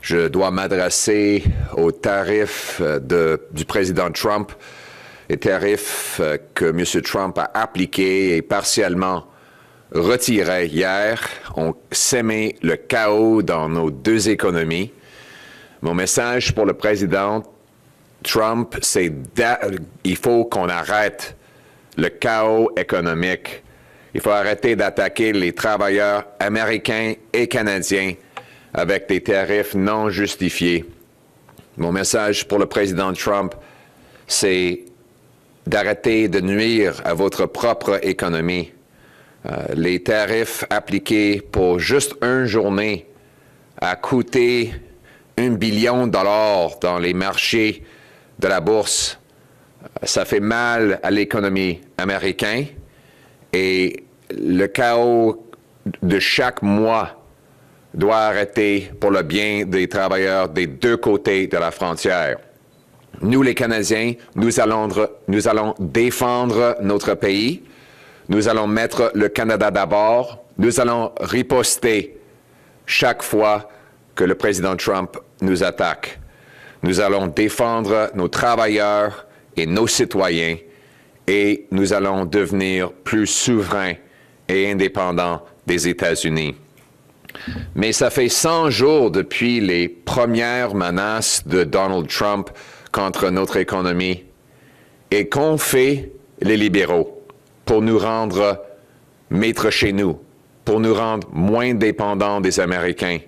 Je dois m'adresser aux tarifs du président Trump, les tarifs que M. Trump a appliqués et partiellement retirés hier ont sémé le chaos dans nos deux économies. Mon message pour le président Trump, c'est qu'il faut qu'on arrête le chaos économique. Il faut arrêter d'attaquer les travailleurs américains et canadiens avec des tarifs non justifiés. Mon message pour le président Trump, c'est d'arrêter de nuire à votre propre économie. Les tarifs appliqués pour juste une journée a coûté $1 billion dans les marchés de la bourse. Ça fait mal à l'économie américaine et le chaos de chaque mois doit arrêter pour le bien des travailleurs des deux côtés de la frontière. Nous, les Canadiens, nous allons défendre notre pays. Nous allons mettre le Canada d'abord. Nous allons riposter chaque fois que le président Trump nous attaque. Nous allons défendre nos travailleurs et nos citoyens et nous allons devenir plus souverains et indépendants des États-Unis. Mais ça fait 100 jours depuis les premières menaces de Donald Trump contre notre économie. Et qu'ont fait les libéraux pour nous rendre maîtres chez nous, pour nous rendre moins dépendants des Américains?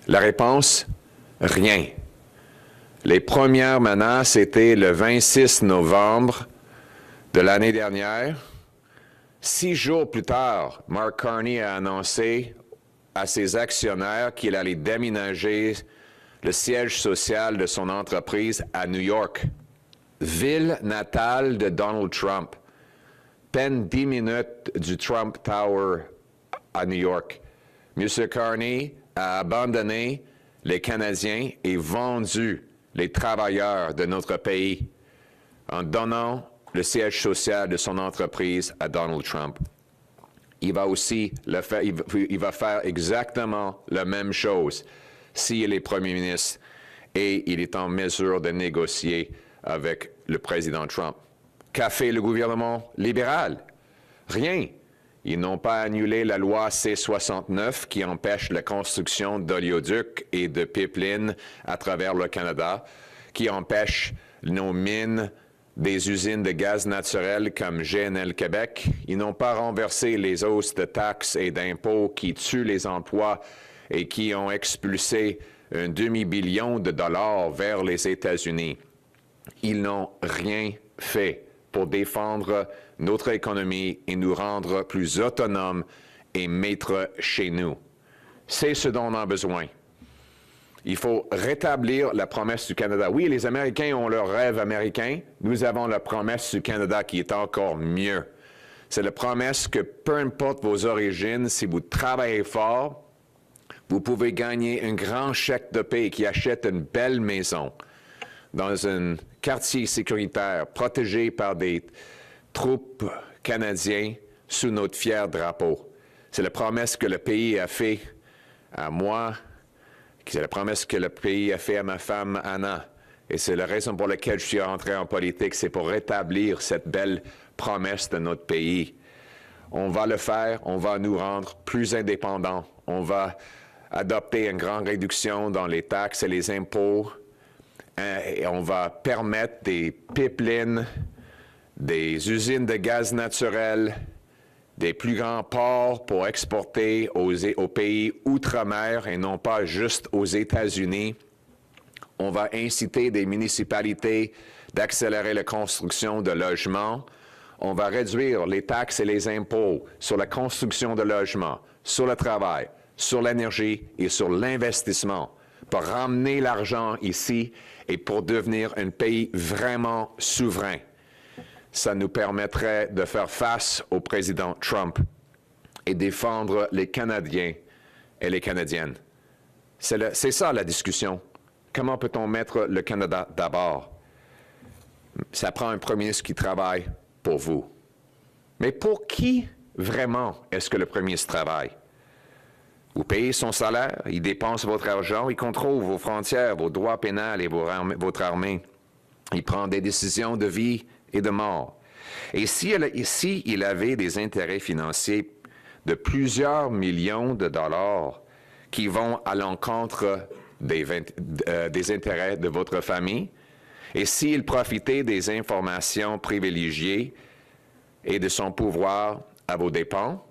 La réponse? Rien. Les premières menaces étaient le 26 novembre de l'année dernière. 6 jours plus tard, Mark Carney a annoncé à ses actionnaires qu'il allait déménager le siège social de son entreprise à New York, ville natale de Donald Trump. Peine 10 minutes du Trump Tower à New York. M. Carney a abandonné les Canadiens et vendu les travailleurs de notre pays en donnant le siège social de son entreprise à Donald Trump. Il va aussi le faire, il va faire exactement la même chose s'il est premier ministre et il est en mesure de négocier avec le président Trump. Qu'a fait le gouvernement libéral? Rien. Ils n'ont pas annulé la loi C-69 qui empêche la construction d'oléoducs et de pipelines à travers le Canada, qui empêche nos mines des usines de gaz naturel comme GNL Québec. Ils n'ont pas renversé les hausses de taxes et d'impôts qui tuent les emplois et qui ont expulsé un demi-billion de dollars vers les États-Unis. Ils n'ont rien fait pour défendre notre économie et nous rendre plus autonomes et maîtres chez nous. C'est ce dont on a besoin. Il faut rétablir la promesse du Canada. Oui, les Américains ont leur rêve américain. Nous avons la promesse du Canada qui est encore mieux. C'est la promesse que peu importe vos origines, si vous travaillez fort, vous pouvez gagner un grand chèque de paie qui achète une belle maison dans un quartier sécuritaire protégé par des troupes canadiennes sous notre fier drapeau. C'est la promesse que le pays a fait à moi, c'est la promesse que le pays a fait à ma femme Anna. Et c'est la raison pour laquelle je suis entré en politique, c'est pour rétablir cette belle promesse de notre pays. On va le faire, on va nous rendre plus indépendants, on va adopter une grande réduction dans les taxes et les impôts, et on va permettre des pipelines, des usines de gaz naturel, des plus grands ports pour exporter aux pays outre-mer et non pas juste aux États-Unis. On va inciter des municipalités d'accélérer la construction de logements. On va réduire les taxes et les impôts sur la construction de logements, sur le travail, sur l'énergie et sur l'investissement pour ramener l'argent ici et pour devenir un pays vraiment souverain. Ça nous permettrait de faire face au président Trump et défendre les Canadiens et les Canadiennes. C'est ça la discussion. Comment peut-on mettre le Canada d'abord? Ça prend un premier ministre qui travaille pour vous. Mais pour qui vraiment est-ce que le premier ministre travaille? Vous payez son salaire, il dépense votre argent, il contrôle vos frontières, vos droits pénals et votre armée. Il prend des décisions de vie et de mort. Et si il avait des intérêts financiers de plusieurs millions de dollars qui vont à l'encontre des intérêts de votre famille, et s'il profitait des informations privilégiées et de son pouvoir à vos dépens,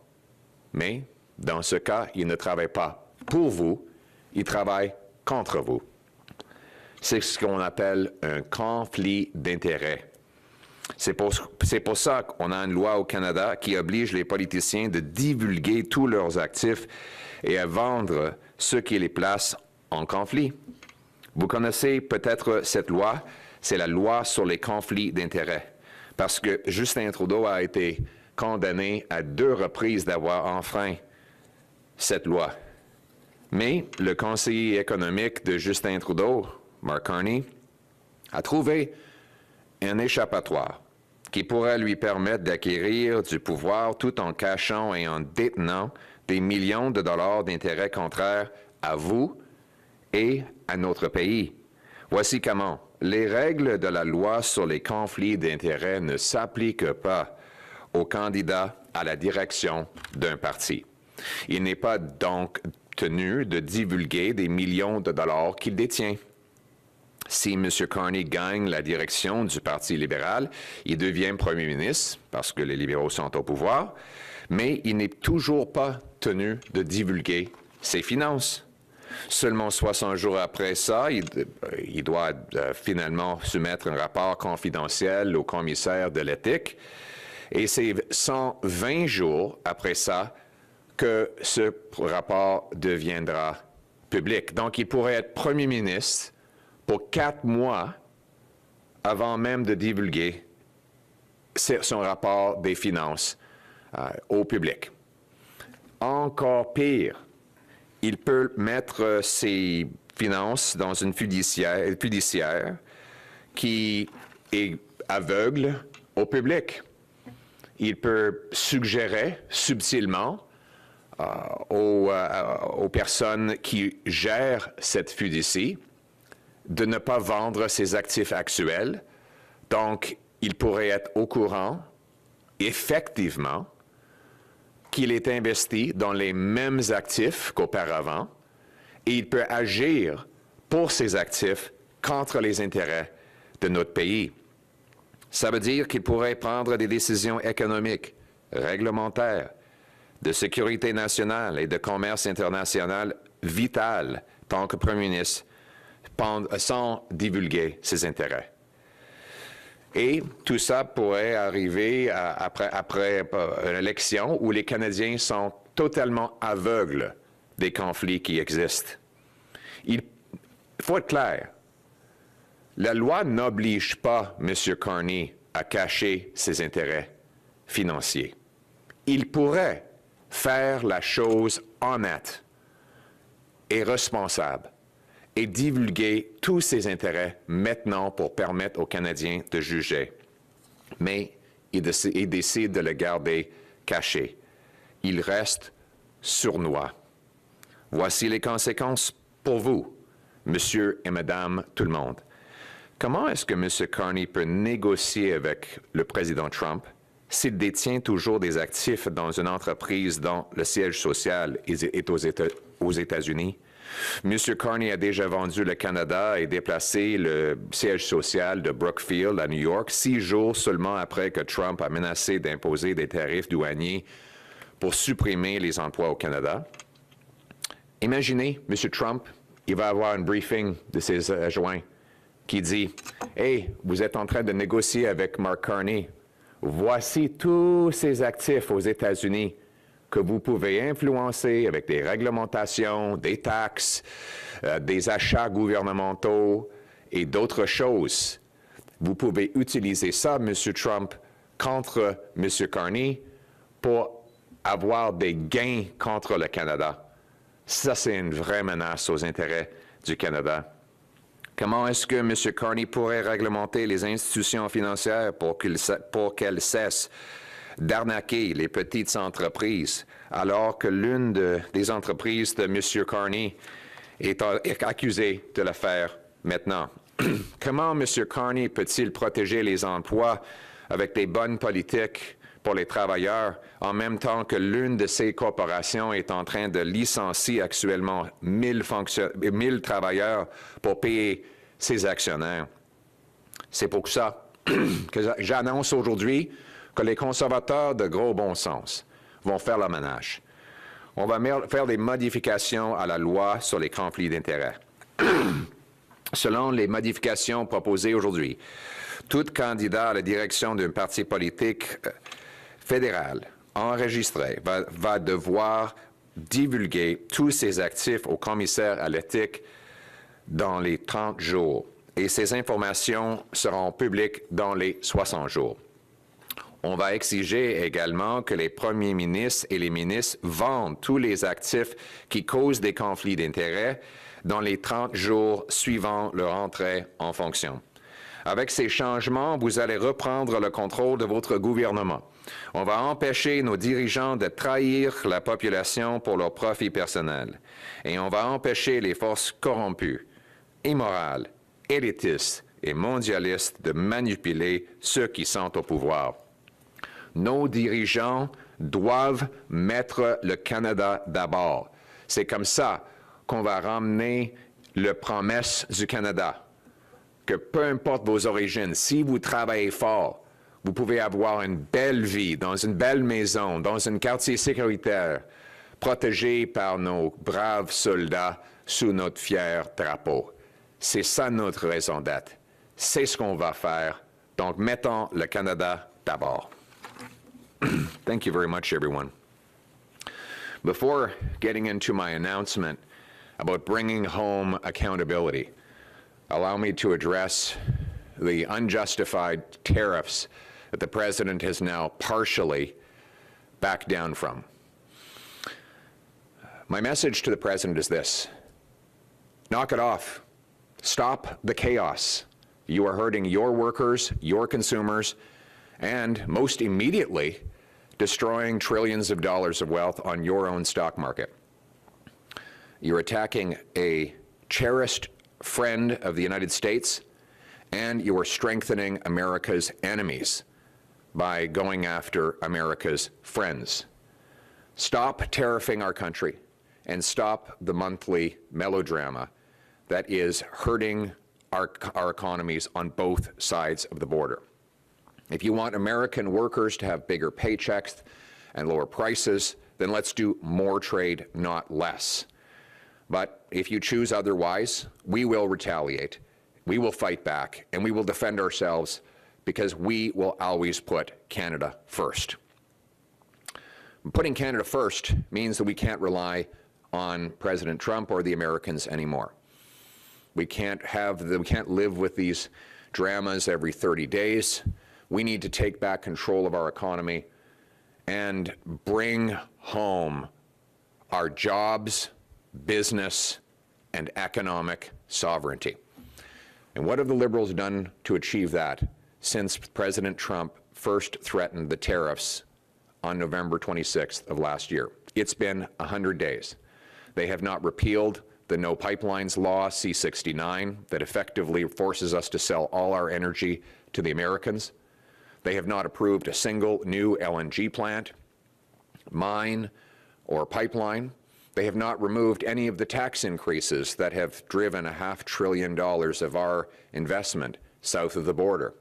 mais dans ce cas, il ne travaille pas pour vous, il travaille contre vous. C'est ce qu'on appelle un conflit d'intérêts. C'est pour ça qu'on a une loi au Canada qui oblige les politiciens de divulguer tous leurs actifs et à vendre ceux qui les placent en conflit. Vous connaissez peut-être cette loi, c'est la loi sur les conflits d'intérêts. Parce que Justin Trudeau a été condamné à 2 reprises d'avoir enfreint cette loi. Mais le conseiller économique de Justin Trudeau, Mark Carney, a trouvé un échappatoire qui pourrait lui permettre d'acquérir du pouvoir tout en cachant et en détenant des millions de dollars d'intérêts contraires à vous et à notre pays. Voici comment. Les règles de la loi sur les conflits d'intérêts ne s'appliquent pas aux candidats à la direction d'un parti. Il n'est pas donc tenu de divulguer des millions de dollars qu'il détient. Si M. Carney gagne la direction du Parti libéral, il devient premier ministre, parce que les libéraux sont au pouvoir, mais il n'est toujours pas tenu de divulguer ses finances. Seulement 60 jours après ça, il doit finalement soumettre un rapport confidentiel au commissaire de l'éthique, et c'est 120 jours après ça que ce rapport deviendra public. Donc, il pourrait être premier ministre pour 4 mois avant même de divulguer son rapport des finances au public. Encore pire, il peut mettre ses finances dans une fiduciaire qui est aveugle au public. Il peut suggérer subtilement aux personnes qui gèrent cette fiducie de ne pas vendre ses actifs actuels. Donc, il pourrait être au courant, effectivement, qu'il est investi dans les mêmes actifs qu'auparavant et il peut agir pour ces actifs contre les intérêts de notre pays. Ça veut dire qu'il pourrait prendre des décisions économiques, réglementaires, de sécurité nationale et de commerce international vitales tant que Premier ministre sans divulguer ses intérêts. Et tout ça pourrait arriver après une élection où les Canadiens sont totalement aveugles des conflits qui existent. Il faut être clair. La loi n'oblige pas M. Carney à cacher ses intérêts financiers. Il pourrait faire la chose honnête et responsable et divulguer tous ses intérêts maintenant pour permettre aux Canadiens de juger. Mais il décide de le garder caché. Il reste sournois. Voici les conséquences pour vous, monsieur et madame tout le monde. Comment est-ce que M. Carney peut négocier avec le président Trump s'il détient toujours des actifs dans une entreprise dont le siège social est aux États-Unis? M. Carney a déjà vendu le Canada et déplacé le siège social de Brookfield à New York 6 jours seulement après que Trump a menacé d'imposer des tarifs douaniers pour supprimer les emplois au Canada. Imaginez, M. Trump, il va avoir un briefing de ses adjoints qui dit « Hey, vous êtes en train de négocier avec Mark Carney. Voici tous ces actifs aux États-Unis que vous pouvez influencer avec des réglementations, des taxes, des achats gouvernementaux et d'autres choses. Vous pouvez utiliser ça, M. Trump, contre M. Carney pour avoir des gains contre le Canada. Ça, c'est une vraie menace aux intérêts du Canada. Comment est-ce que M. Carney pourrait réglementer les institutions financières pour qu'elles cessent d'arnaquer les petites entreprises, alors que l'une des entreprises de M. Carney est accusée de le faire maintenant. Comment M. Carney peut-il protéger les emplois avec des bonnes politiques pour les travailleurs, en même temps que l'une de ces corporations est en train de licencier actuellement 1000 travailleurs pour payer ses actionnaires? C'est pour ça que j'annonce aujourd'hui que les conservateurs de gros bon sens vont faire le ménage. On va faire des modifications à la loi sur les conflits d'intérêts. Selon les modifications proposées aujourd'hui, tout candidat à la direction d'un parti politique fédéral enregistré va devoir divulguer tous ses actifs au commissaire à l'éthique dans les 30 jours et ces informations seront publiques dans les 60 jours. On va exiger également que les premiers ministres et les ministres vendent tous les actifs qui causent des conflits d'intérêts dans les 30 jours suivant leur entrée en fonction. Avec ces changements, vous allez reprendre le contrôle de votre gouvernement. On va empêcher nos dirigeants de trahir la population pour leur profit personnel. Et on va empêcher les forces corrompues, immorales, élitistes et mondialistes de manipuler ceux qui sont au pouvoir. Nos dirigeants doivent mettre le Canada d'abord. C'est comme ça qu'on va ramener la promesse du Canada, que peu importe vos origines, si vous travaillez fort, vous pouvez avoir une belle vie, dans une belle maison, dans un quartier sécuritaire, protégé par nos braves soldats sous notre fier drapeau. C'est ça notre raison d'être. C'est ce qu'on va faire. Donc, mettons le Canada d'abord. Thank you very much, everyone. Before getting into my announcement about bringing home accountability, allow me to address the unjustified tariffs that the President has now partially backed down from. My message to the President is this: knock it off. Stop the chaos. You are hurting your workers, your consumers, and most immediately, destroying trillions of dollars of wealth on your own stock market. You're attacking a cherished friend of the United States, and you are strengthening America's enemies by going after America's friends. Stop tariffing our country, and stop the monthly melodrama that is hurting our economies on both sides of the border. If you want American workers to have bigger paychecks and lower prices, then let's do more trade, not less. But if you choose otherwise, we will retaliate, we will fight back, and we will defend ourselves because we will always put Canada first. Putting Canada first means that we can't rely on President Trump or the Americans anymore. We can't live with these dramas every 30 days. We need to take back control of our economy and bring home our jobs, business, and economic sovereignty. And what have the Liberals done to achieve that since President Trump first threatened the tariffs on November 26th of last year? It's been 100 days. They have not repealed the No Pipelines Law, C-69, that effectively forces us to sell all our energy to the Americans. They have not approved a single new LNG plant, mine, or pipeline. They have not removed any of the tax increases that have driven $500 billion of our investment south of the border.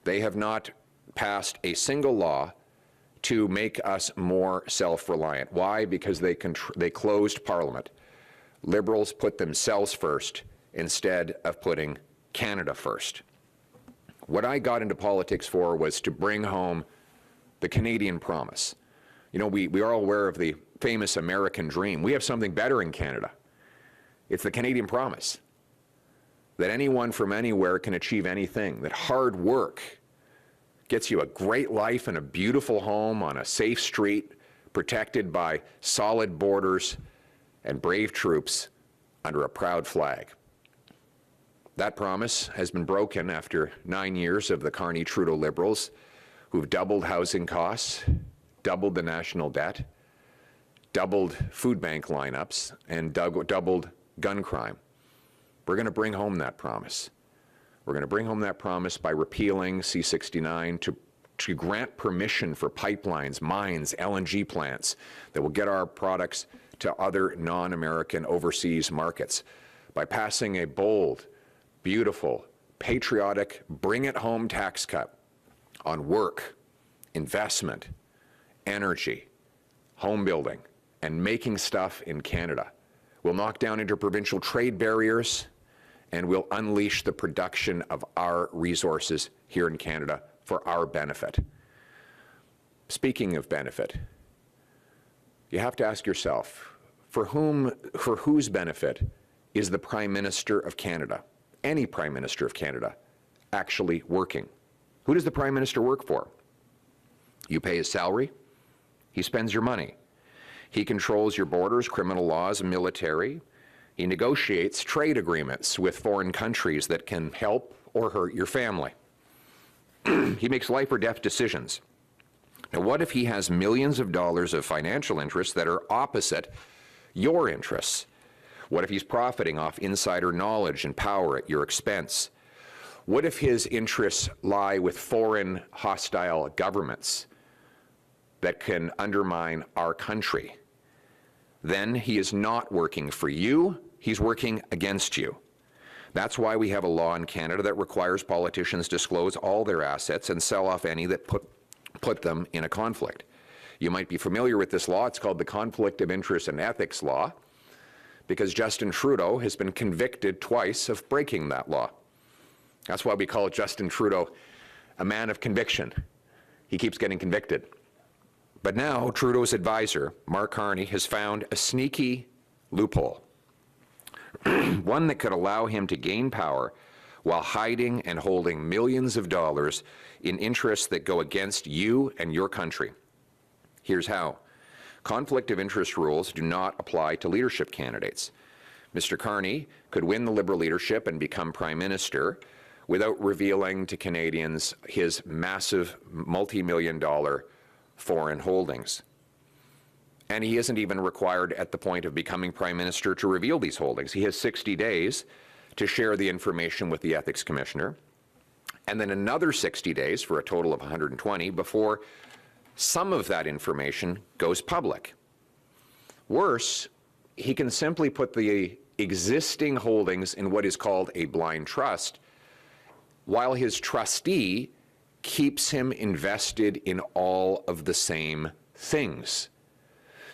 They have not passed a single law to make us more self-reliant. Why? Because they closed Parliament. Liberals put themselves first instead of putting Canada first. What I got into politics for was to bring home the Canadian promise. You know, we are all aware of the famous American dream. We have something better in Canada. It's the Canadian promise that anyone from anywhere can achieve anything, that hard work gets you a great life and a beautiful home on a safe street, protected by solid borders and brave troops under a proud flag. That promise has been broken after 9 years of the Carney-Trudeau Liberals, who've doubled housing costs, doubled the national debt, doubled food bank lineups, and doubled gun crime. We're going to bring home that promise. We're going to bring home that promise by repealing C-69 to grant permission for pipelines, mines, LNG plants that will get our products to other non-American overseas markets, by passing a bold, beautiful, patriotic, bring-it-home tax cut on work, investment, energy, home building, and making stuff in Canada. We'll knock down interprovincial trade barriers, and we'll unleash the production of our resources here in Canada for our benefit. Speaking of benefit, you have to ask yourself, for whose benefit is the Prime Minister of Canada, any Prime Minister of Canada, actually working? Who does the Prime Minister work for? You pay his salary, he spends your money. He controls your borders, criminal laws, and military. He negotiates trade agreements with foreign countries that can help or hurt your family. He makes life or death decisions. Now, what if he has millions of dollars of financial interests that are opposite your interests? What if he's profiting off insider knowledge and power at your expense? What if his interests lie with foreign hostile governments that can undermine our country? Then he is not working for you, he's working against you. That's why we have a law in Canada that requires politicians disclose all their assets and sell off any that put them in a conflict. You might be familiar with this law. It's called the Conflict of Interest and Ethics Law, because Justin Trudeau has been convicted twice of breaking that law. That's why we call Justin Trudeau a man of conviction. He keeps getting convicted. But now Trudeau's advisor, Mark Carney, has found a sneaky loophole, one that could allow him to gain power while hiding and holding millions of dollars in interests that go against you and your country. Here's how. Conflict of interest rules do not apply to leadership candidates. Mr. Carney could win the Liberal leadership and become Prime Minister without revealing to Canadians his massive multi-million-dollar foreign holdings. And he isn't even required at the point of becoming Prime Minister to reveal these holdings. He has 60 days to share the information with the Ethics Commissioner, and then another 60 days for a total of 120 before some of that information goes public. Worse, he can simply put the existing holdings in what is called a blind trust, while his trustee keeps him invested in all of the same things.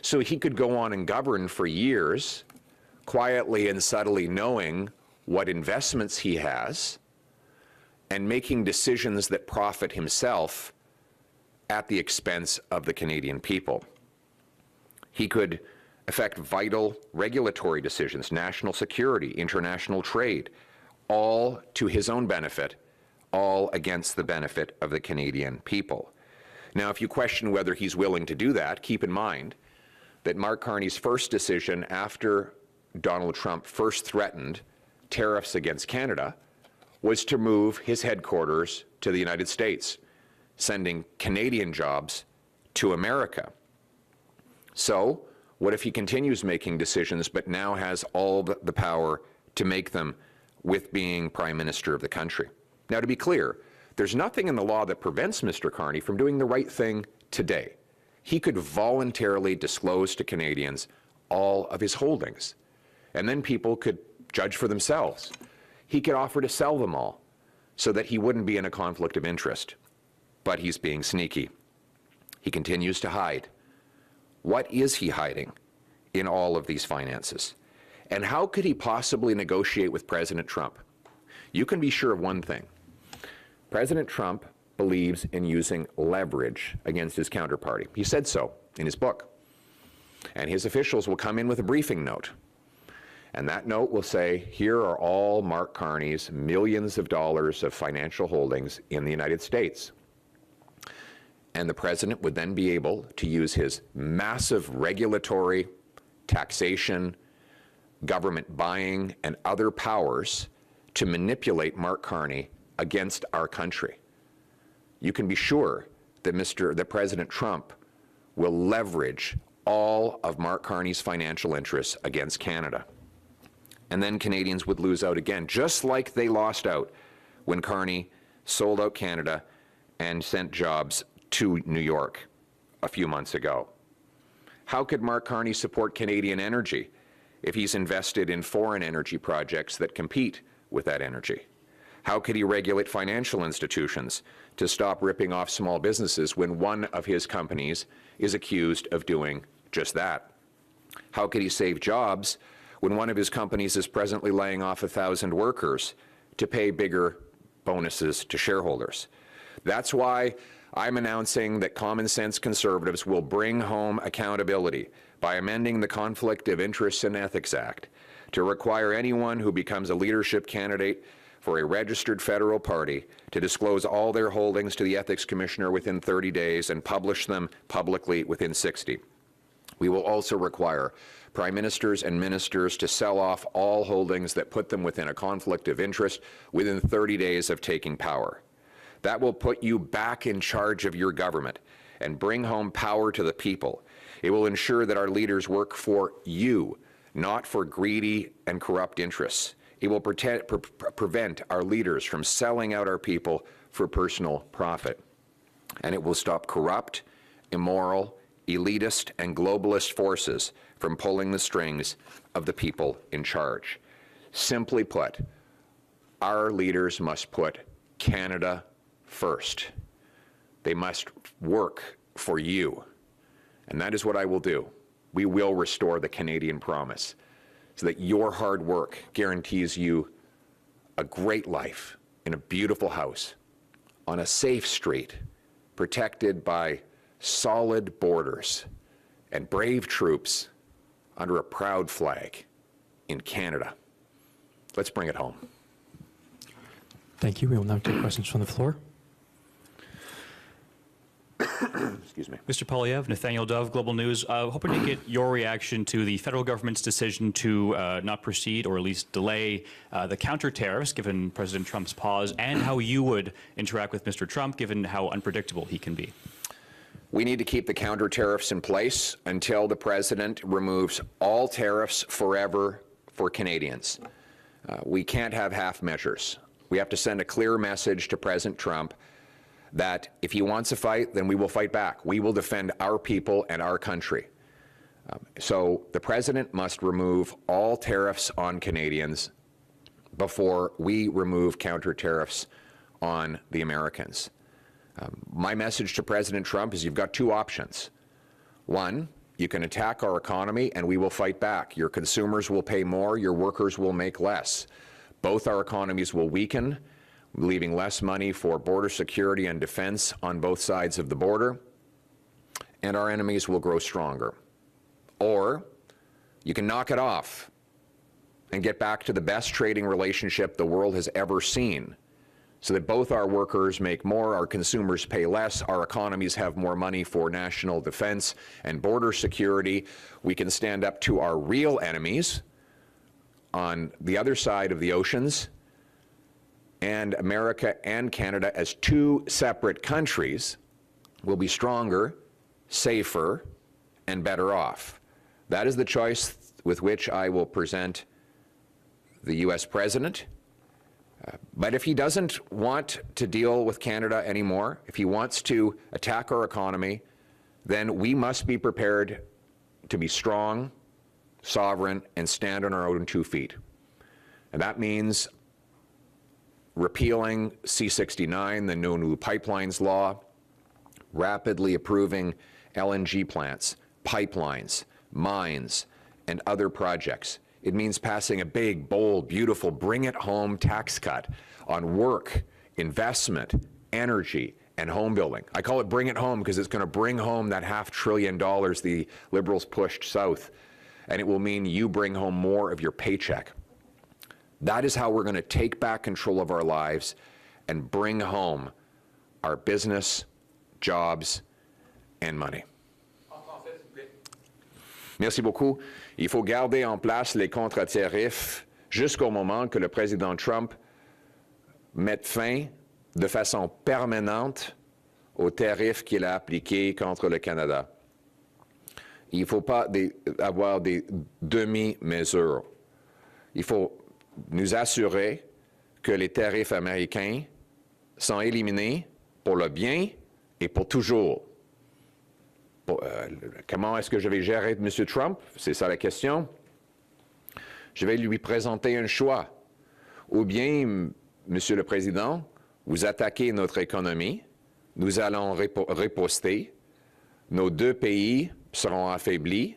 So he could go on and govern for years, quietly and subtly knowing what investments he has and making decisions that profit himself at the expense of the Canadian people. He could affect vital regulatory decisions, national security, international trade, all to his own benefit, all against the benefit of the Canadian people. Now, if you question whether he's willing to do that, keep in mind that Mark Carney's first decision after Donald Trump first threatened tariffs against Canada was to move his headquarters to the United States, sending Canadian jobs to America. So, what if he continues making decisions but now has all the power to make them with being Prime Minister of the country? Now, to be clear, there's nothing in the law that prevents Mr. Carney from doing the right thing today. He could voluntarily disclose to Canadians all of his holdings, and then people could judge for themselves. He could offer to sell them all so that he wouldn't be in a conflict of interest. But he's being sneaky. He continues to hide. What is he hiding in all of these finances? And how could he possibly negotiate with President Trump? You can be sure of one thing. President Trump believes in using leverage against his counterparty. He said so in his book. And his officials will come in with a briefing note. And that note will say, here are all Mark Carney's millions of dollars of financial holdings in the United States. And the president would then be able to use his massive regulatory, taxation, government buying, and other powers to manipulate Mark Carney against our country. You can be sure that President Trump will leverage all of Mark Carney's financial interests against Canada. And then Canadians would lose out again, just like they lost out when Carney sold out Canada and sent jobs to New York a few months ago. How could Mark Carney support Canadian energy if he's invested in foreign energy projects that compete with that energy? How could he regulate financial institutions to stop ripping off small businesses when one of his companies is accused of doing just that? How could he save jobs when one of his companies is presently laying off 1,000 workers to pay bigger bonuses to shareholders? That's why I'm announcing that common sense conservatives will bring home accountability by amending the Conflict of Interests and Ethics Act to require anyone who becomes a leadership candidate for a registered federal party to disclose all their holdings to the Ethics Commissioner within 30 days and publish them publicly within 60. We will also require prime ministers and ministers to sell off all holdings that put them within a conflict of interest within 30 days of taking power. That will put you back in charge of your government and bring home power to the people. It will ensure that our leaders work for you, not for greedy and corrupt interests. It will prevent our leaders from selling out our people for personal profit. And it will stop corrupt, immoral, elitist, and globalist forces from pulling the strings of the people in charge. Simply put, our leaders must put Canada first. They must work for you. And that is what I will do. We will restore the Canadian promise so that your hard work guarantees you a great life in a beautiful house, on a safe street, protected by solid borders and brave troops under a proud flag in Canada. Let's bring it home. Thank you. We will now take questions from the floor. Excuse me. Mr. Poilièvre, Nathaniel Dove, Global News. Hoping to get your reaction to the federal government's decision to not proceed or at least delay the counter tariffs, given President Trump's pause, and how you would interact with Mr. Trump, given how unpredictable he can be. We need to keep the counter tariffs in place until the president removes all tariffs forever for Canadians. We can't have half measures. We have to send a clear message to President Trump that if he wants a fight, then we will fight back. We will defend our people and our country. So the president must remove all tariffs on Canadians before we remove counter tariffs on the Americans. My message to President Trump is you've got two options. One, you can attack our economy and we will fight back. Your consumers will pay more, your workers will make less. Both our economies will weaken, leaving less money for border security and defense on both sides of the border, and our enemies will grow stronger. Or you can knock it off and get back to the best trading relationship the world has ever seen, so that both our workers make more, our consumers pay less, our economies have more money for national defense and border security. We can stand up to our real enemies on the other side of the oceans, and America and Canada as two separate countries will be stronger, safer, and better off. That is the choice with which I will present the U.S. President. But if he doesn't want to deal with Canada anymore, if he wants to attack our economy, then we must be prepared to be strong, sovereign, and stand on our own 2 feet. And that means repealing C-69, the No New Pipelines Law, rapidly approving LNG plants, pipelines, mines, and other projects. It means passing a big, bold, beautiful, bring-it-home tax cut on work, investment, energy, and home building. I call it bring it home because it's going to bring home that $500 billion the Liberals pushed south, and it will mean you bring home more of your paycheck. That is how we're going to take back control of our lives and bring home our business, jobs, and money. Merci beaucoup. Il faut garder en place les contre-tarifs jusqu'au moment que le président Trump mette fin de façon permanente aux tarifs qu'il a appliqués contre le Canada. Il ne faut pas avoir des demi-mesures. Il faut nous assurer que les tarifs américains sont éliminés pour le bien et pour toujours. Comment est-ce que je vais gérer M. Trump? C'est ça la question. Je vais lui présenter un choix. Ou bien, Monsieur le Président, vous attaquez notre économie, nous allons riposter, nos deux pays seront affaiblis,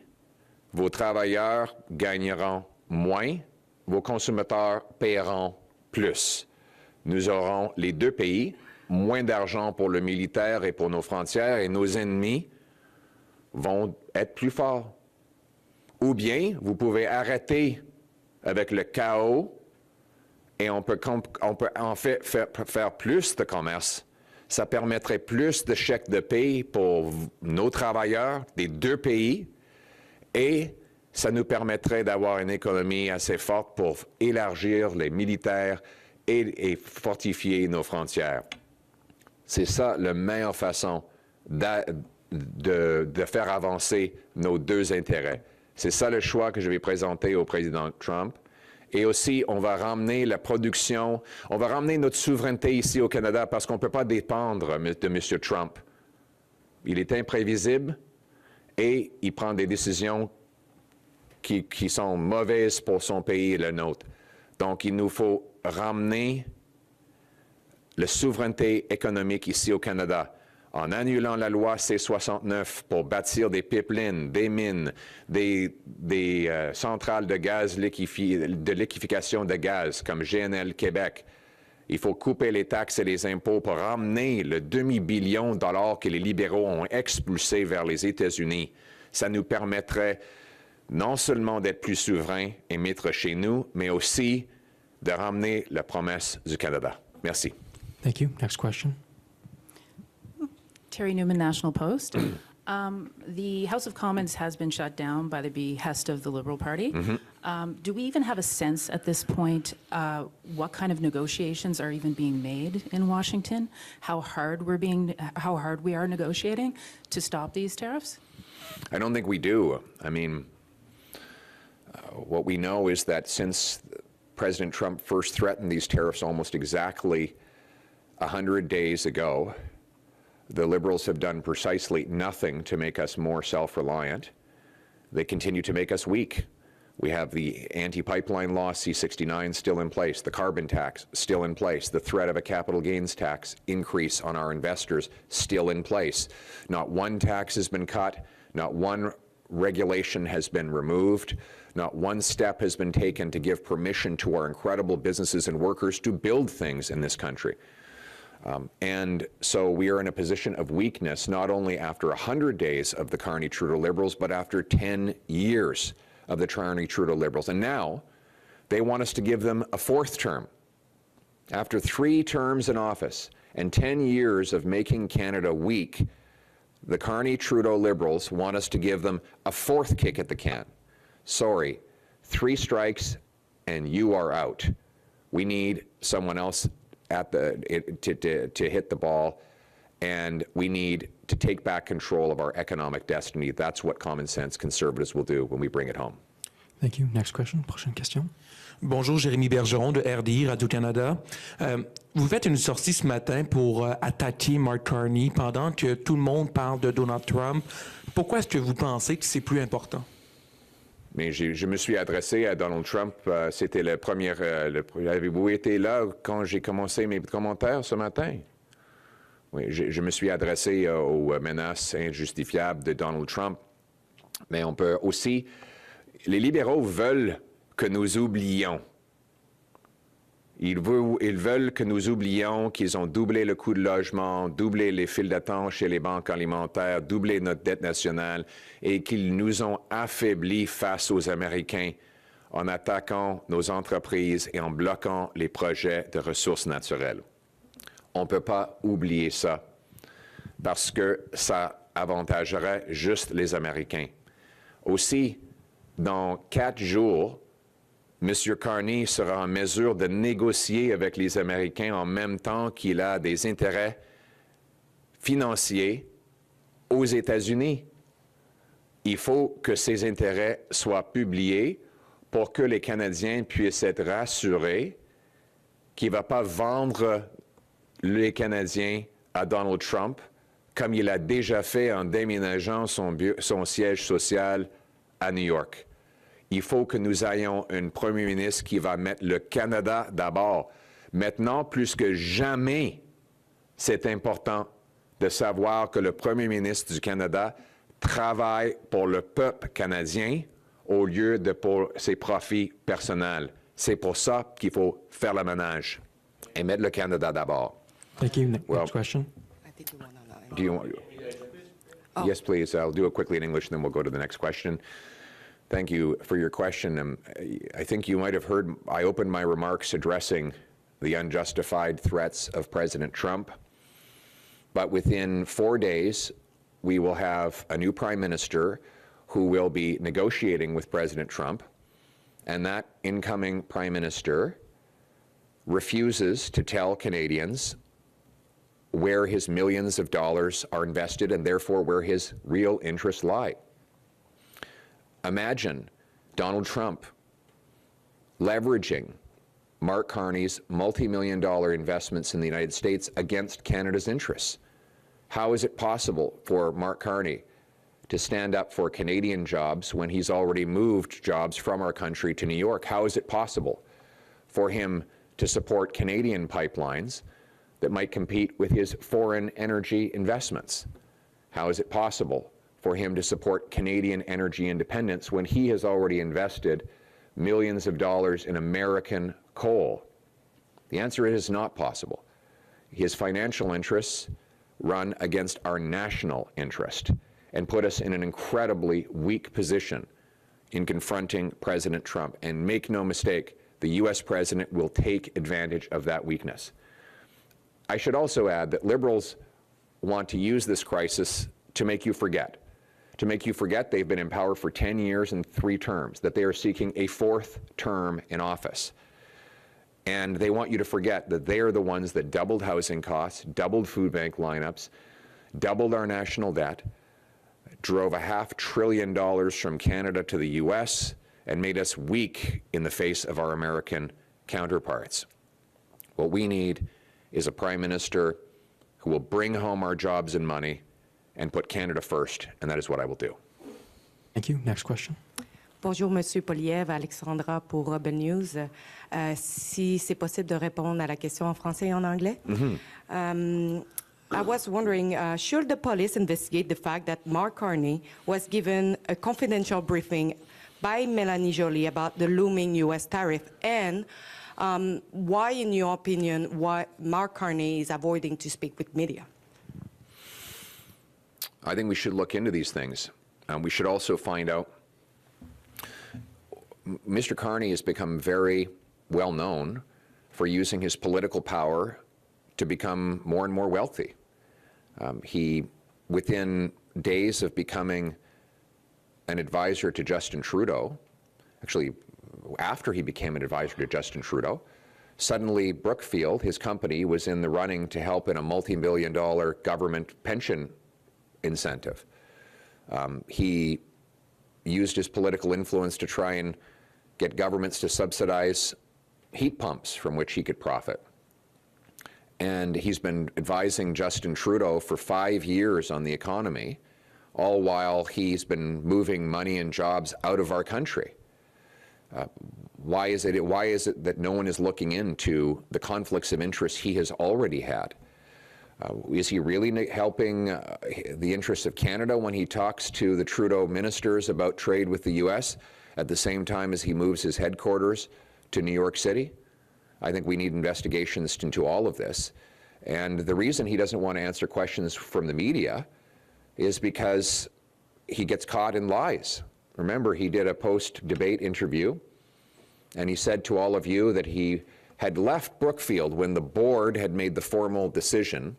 vos travailleurs gagneront moins, vos consommateurs paieront plus. Nous aurons, les deux pays, moins d'argent pour le militaire et pour nos frontières, et nos ennemis vont être plus forts. Ou bien, vous pouvez arrêter avec le chaos et on peut en fait faire plus de commerce. Ça permettrait plus de chèques de paie pour nos travailleurs des deux pays et ça nous permettrait d'avoir une économie assez forte pour élargir les militaires et fortifier nos frontières. C'est ça la meilleure façon de faire avancer nos deux intérêts. C'est ça le choix que je vais présenter au président Trump. Et aussi, on va ramener la production, on va ramener notre souveraineté ici au Canada parce qu'on ne peut pas dépendre de M. Trump. Il est imprévisible et il prend des décisions qui sont mauvaises pour son pays et le nôtre. Donc, il nous faut ramener la souveraineté économique ici au Canada en annulant la loi C-69 pour bâtir des pipelines, des mines, des centrales de gaz, de liquéfaction de gaz comme GNL Québec. Il faut couper les taxes et les impôts pour ramener le demi-billion de dollars que les libéraux ont expulsé vers les États-Unis. Ça nous permettrait non seulement d'être plus souverains et maîtres chez nous, mais aussi de ramener la promesse du Canada. Merci. Thank you. Next question. Terry Newman, National Post. The House of Commons has been shut down by the behest of the Liberal Party. Do we even have a sense at this point what kind of negotiations are even being made in Washington? How hard we are negotiating to stop these tariffs? I don't think we do. I mean, what we know is that since President Trump first threatened these tariffs almost exactly 100 days ago, the Liberals have done precisely nothing to make us more self-reliant. They continue to make us weak. We have the anti-pipeline law, C-69, still in place, the carbon tax still in place, the threat of a capital gains tax increase on our investors still in place. Not one tax has been cut, not one regulation has been removed, not one step has been taken to give permission to our incredible businesses and workers to build things in this country. And so we are in a position of weakness, not only after 100 days of the Carney-Trudeau Liberals, but after 10 years of the Carney-Trudeau Liberals. And now they want us to give them a fourth term. After 3 terms in office and 10 years of making Canada weak, the Carney-Trudeau Liberals want us to give them a fourth kick at the can. Sorry, 3 strikes and you are out. We need someone else to hit the ball, and we need to take back control of our economic destiny. That's what common sense conservatives will do when we bring it home. Thank you. Next question. Prochaine question. Bonjour, Jérémy Bergeron de RDI, Radio-Canada. Vous faites une sortie ce matin pour attaquer Mark Carney pendant que tout le monde parle de Donald Trump. Pourquoi est-ce que vous pensez que c'est plus important? Mais je me suis adressé à Donald Trump. C'était le premier... Avez-vous été là quand j'ai commencé mes commentaires ce matin? Oui, je me suis adressé aux menaces injustifiables de Donald Trump. Mais on peut aussi... Les libéraux veulent que nous oublions. Ils veulent que nous oublions qu'ils ont doublé le coût de logement, doublé les files d'attente chez les banques alimentaires, doublé notre dette nationale et qu'ils nous ont affaiblis face aux Américains en attaquant nos entreprises et en bloquant les projets de ressources naturelles. On ne peut pas oublier ça parce que ça avantagerait juste les Américains. Aussi, dans 4 jours, M. Carney sera en mesure de négocier avec les Américains en même temps qu'il a des intérêts financiers aux États-Unis. Il faut que ces intérêts soient publiés pour que les Canadiens puissent être rassurés qu'il ne va pas vendre les Canadiens à Donald Trump, comme il a déjà fait en déménageant son siège social à New York. Il faut que nous ayons un premier ministre qui va mettre le Canada d'abord. Maintenant, plus que jamais, c'est important de savoir que le premier ministre du Canada travaille pour le peuple canadien au lieu de pour ses profits personnels. C'est pour ça qu'il faut faire le ménage et mettre le Canada d'abord. Thank you. Next question. I think you want to Do you want? Yes, please. I'll do it quickly in English, and then we'll go to the next question. Thank you for your question. I think you might have heard I opened my remarks addressing the unjustified threats of President Trump. But within 4 days, we will have a new prime minister who will be negotiating with President Trump. And that incoming prime minister refuses to tell Canadians where his millions of dollars are invested and therefore where his real interests lie. Imagine Donald Trump leveraging Mark Carney's multi-million-dollar investments in the United States against Canada's interests. How is it possible for Mark Carney to stand up for Canadian jobs when he's already moved jobs from our country to New York? How is it possible for him to support Canadian pipelines that might compete with his foreign energy investments? How is it possible for him to support Canadian energy independence when he has already invested millions of dollars in American coal? The answer is it's not possible. His financial interests run against our national interest and put us in an incredibly weak position in confronting President Trump. And make no mistake, the U.S. president will take advantage of that weakness. I should also add that Liberals want to use this crisis to make you forget. To make you forget they've been in power for 10 years and 3 terms, that they are seeking a 4th term in office. And they want you to forget that they are the ones that doubled housing costs, doubled food bank lineups, doubled our national debt, drove $500 billion from Canada to the U.S., and made us weak in the face of our American counterparts. What we need is a prime minister who will bring home our jobs and money and put Canada first, and that is what I will do. Thank you. Next question. Bonjour, Monsieur Poilièvre, Alexandra pour Rebel News. Si c'est possible de répondre à la question en français et en anglais. I was wondering, should the police investigate the fact that Mark Carney was given a confidential briefing by Melanie Joly about the looming U.S. tariff, and why, in your opinion, why Mark Carney is avoiding to speak with media? I think we should look into these things. We should also find out. Mr. Carney has become very well known for using his political power to become more and more wealthy. He, within days of becoming an advisor to Justin Trudeau, actually after he became an advisor to Justin Trudeau, suddenly Brookfield, his company, was in the running to help in a multi-million-dollar government pension incentive. He used his political influence to try and get governments to subsidize heat pumps from which he could profit. And he's been advising Justin Trudeau for 5 years on the economy, all while he's been moving money and jobs out of our country. Why is it that no one is looking into the conflicts of interest he has already had? Is he really helping the interests of Canada when he talks to the Trudeau ministers about trade with the U.S. at the same time as he moves his headquarters to New York City? I think we need investigations into all of this. And the reason he doesn't want to answer questions from the media is because he gets caught in lies. Remember, he did a post-debate interview, and he said to all of you that he had left Brookfield when the board had made the formal decision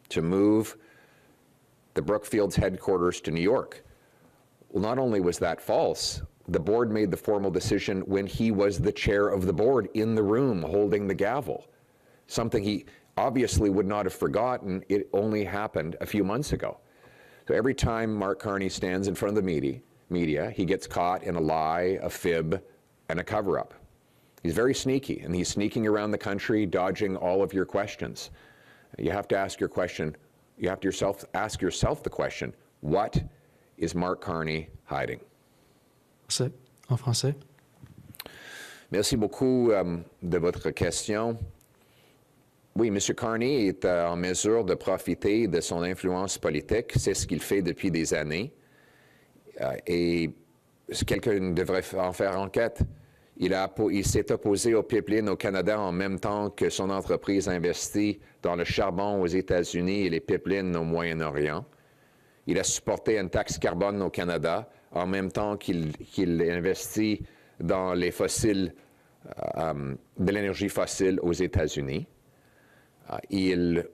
to move the Brookfield's headquarters to New York. Well, not only was that false, the board made the formal decision when he was the chair of the board in the room holding the gavel. Something obviously would not have forgotten it only happened a few months ago. So every time Mark Carney stands in front of the media, he gets caught in a lie, a fib, and a cover-up. He's very sneaky, and he's sneaking around the country, dodging all of your questions. You have to ask your question, you have to ask yourself the question, what is Mark Carney hiding? En français. Merci beaucoup de votre question. Oui, M. Carney est en mesure de profiter de son influence politique. C'est ce qu'il fait depuis des années. Et quelqu'un devrait en faire enquête. Il s'est opposé aux pipelines au Canada en même temps que son entreprise investit dans le charbon aux États-Unis et les pipelines au Moyen-Orient. Il a supporté une taxe carbone au Canada en même temps qu'il investit dans les fossiles, de l'énergie fossile aux États-Unis. Il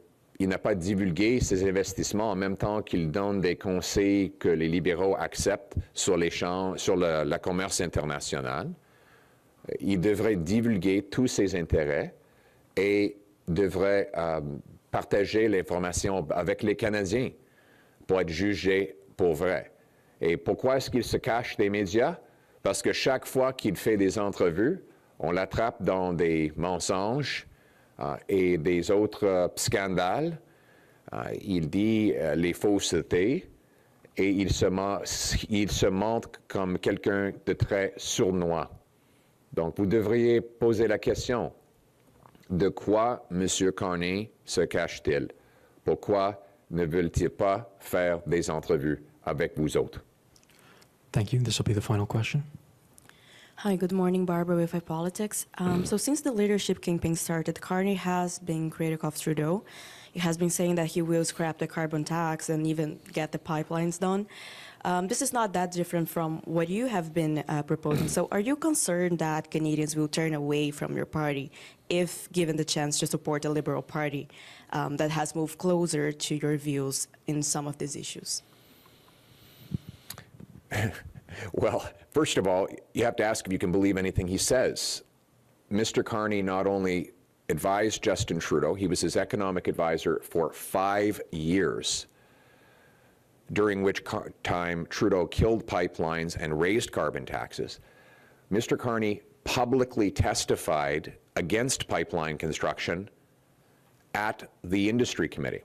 n'a pas divulgué ses investissements en même temps qu'il donne des conseils que les libéraux acceptent sur le commerce international. Il devrait divulguer tous ses intérêts et devrait partager l'information avec les Canadiens pour être jugé pour vrai. Et pourquoi est-ce qu'il se cache des médias? Parce que chaque fois qu'il fait des entrevues, on l'attrape dans des mensonges et des autres scandales. Il dit les faussetés et il se montre comme quelqu'un de très sournois. Donc, vous devriez poser la question, de quoi M. Carney se cache-t-il? Pourquoi ne veut-il pas faire des entrevues avec vous autres? Thank you. This will be the final question. Hi, good morning, Barbara with iPolitics. So since the leadership kingpin started, Carney has been critical of Trudeau. He has been saying that he will scrap the carbon tax and even get the pipelines done. This is not that different from what you have been proposing. So are you concerned that Canadians will turn away from your party if given the chance to support a Liberal Party that has moved closer to your views in some of these issues? Well, first of all, you have to ask if you can believe anything he says. Mr. Carney not only advised Justin Trudeau, he was his economic advisor for 5 years, during which time Trudeau killed pipelines and raised carbon taxes. Mr. Carney publicly testified against pipeline construction at the Industry Committee.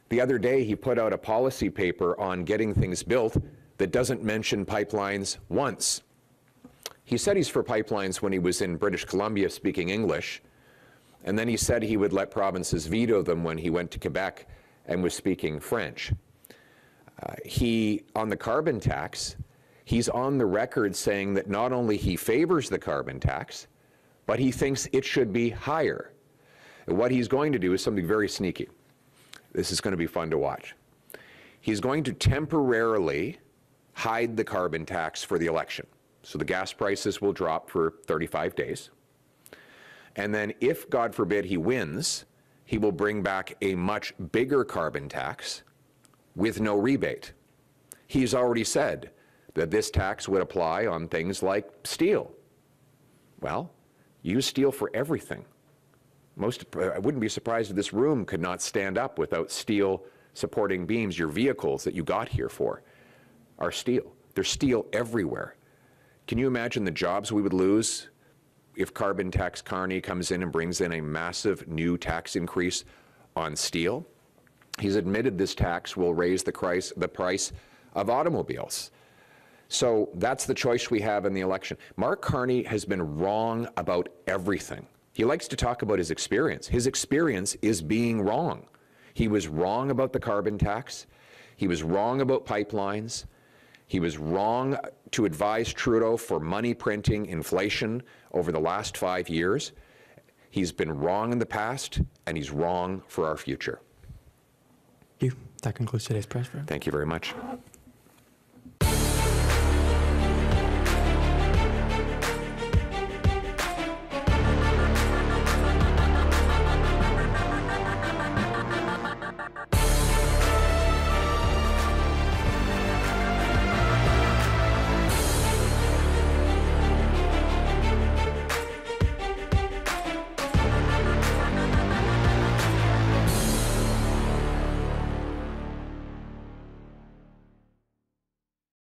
The other day, he put out a policy paper on getting things built that doesn't mention pipelines once. He said he's for pipelines when he was in British Columbia speaking English, and then he said he would let provinces veto them when he went to Quebec and was speaking French. On the carbon tax, he's on the record saying that not only he favors the carbon tax, but he thinks it should be higher. And what he's going to do is something very sneaky. This is going to be fun to watch. He's going to temporarily hide the carbon tax for the election. So the gas prices will drop for 35 days. And then if, God forbid, he wins, he will bring back a much bigger carbon tax with no rebate. He's already said that this tax would apply on things like steel. Well, use steel for everything. I wouldn't be surprised if this room could not stand up without steel supporting beams. Your vehicles that you got here for are steel. There's steel everywhere. Can you imagine the jobs we would lose if carbon tax Carney comes in and brings in a massive new tax increase on steel? He's admitted this tax will raise the price of automobiles. So that's the choice we have in the election. Mark Carney has been wrong about everything. He likes to talk about his experience. His experience is being wrong. He was wrong about the carbon tax. He was wrong about pipelines. He was wrong to advise Trudeau for money printing inflation over the last 5 years. He's been wrong in the past, and he's wrong for our future. Thank you. That concludes today's press. Thank you very much.